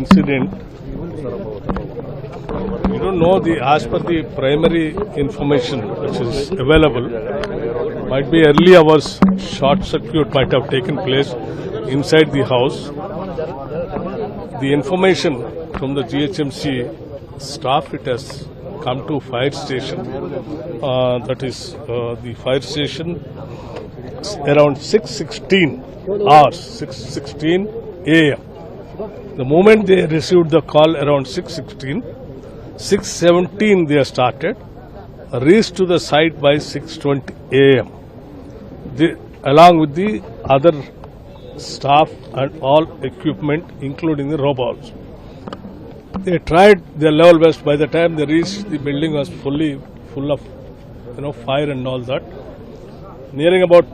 incident. We don't know as per the primary information which is available. Might be early hours, short circuit might have taken place inside the house. The information from the GHMC staff, it has come to fire station. That is the fire station around 6:16 hours, 6:16 a.m. The moment they received the call around 6:16, 6:17 they started, reached to the site by 6:20 a.m. Along with the other staff and all equipment, including the robots. They tried their level best. By the time they reached, the building was full of fire and all that. Nearing about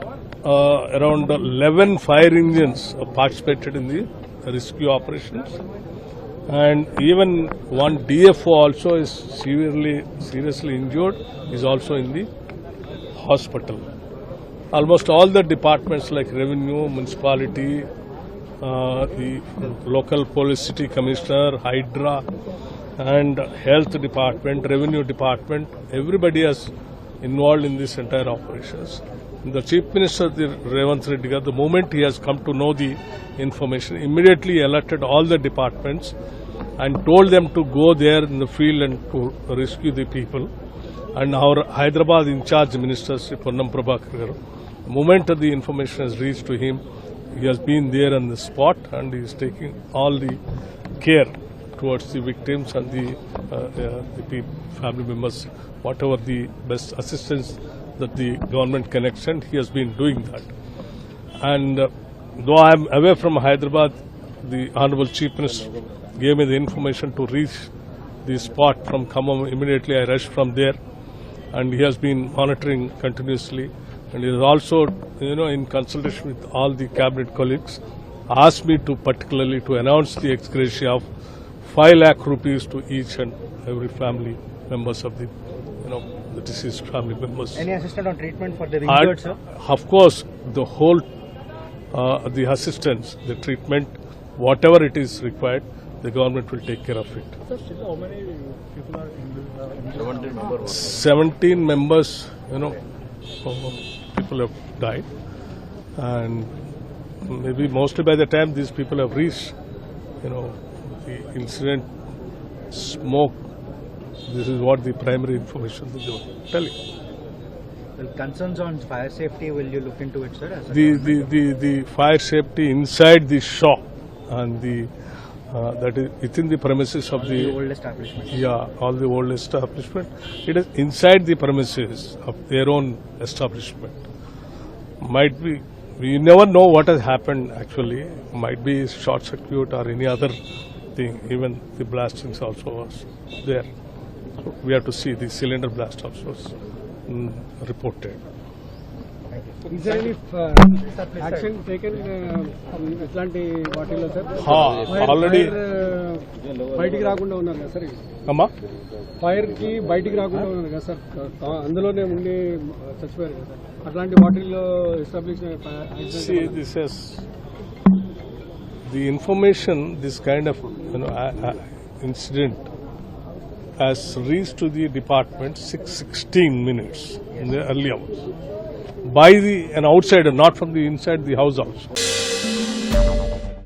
around 11 fire engines participated in the rescue operations, and even one DFO also is seriously injured, is also in the hospital. Almost all the departments like revenue, municipality, the local police city commissioner, Hydra, and health department, revenue department, everybody is involved in this entire operations. The Chief Minister, Revanth Reddy, the moment he has come to know the information, immediately alerted all the departments and told them to go there in the field and to rescue the people. And our Hyderabad in charge minister, Sri Ponnam Prabhakar, the moment the information has reached to him, he has been there on the spot and he is taking all the care towards the victims and the family members, whatever the best assistance that the government can extend, he has been doing that. And though I am away from Hyderabad, the Honorable Chief Minister gave me the information to reach the spot from Khammam. Immediately I rushed from there, and he has been monitoring continuously. And he has also, in consultation with all the cabinet colleagues, asked me to particularly to announce the ex gratia of 5 lakh rupees to each and every family members of the, the deceased family members. Any assistance on treatment for the injured, sir? Of course, the whole, the assistance, the treatment, whatever it is required, the government will take care of it. Sir, how many people are injured? 17 members, people have died, and maybe mostly by the time these people have reached, the incident, smoke. This is what the primary information that they were telling. Well, concerns on fire safety, will you look into it, sir? The fire safety inside the shop and that is within the premises of the old establishment. Yeah, all the old establishment. It is inside the premises of their own establishment. Might be, we never know what has happened actually. Might be short circuit or any other thing. Even the blastings also was there. So we have to see the cylinder blast also was reported. Is there any action taken ఎట్లాంటి వాటిల్లో sir? Already బయటికి రాకుండా ఉన్నారు కదా sir? అమ్మా, fire కి బయటికి రాకుండా ఉన్నారు కదా సార్, అందులోనే ఉండి చచ్చిపోయారు కదా సార్, అట్లాంటి వాటిల్లో establish see, this is the information, this kind of incident has reached to the department 6:16 in the early hours by an outsider, not from the inside the house also.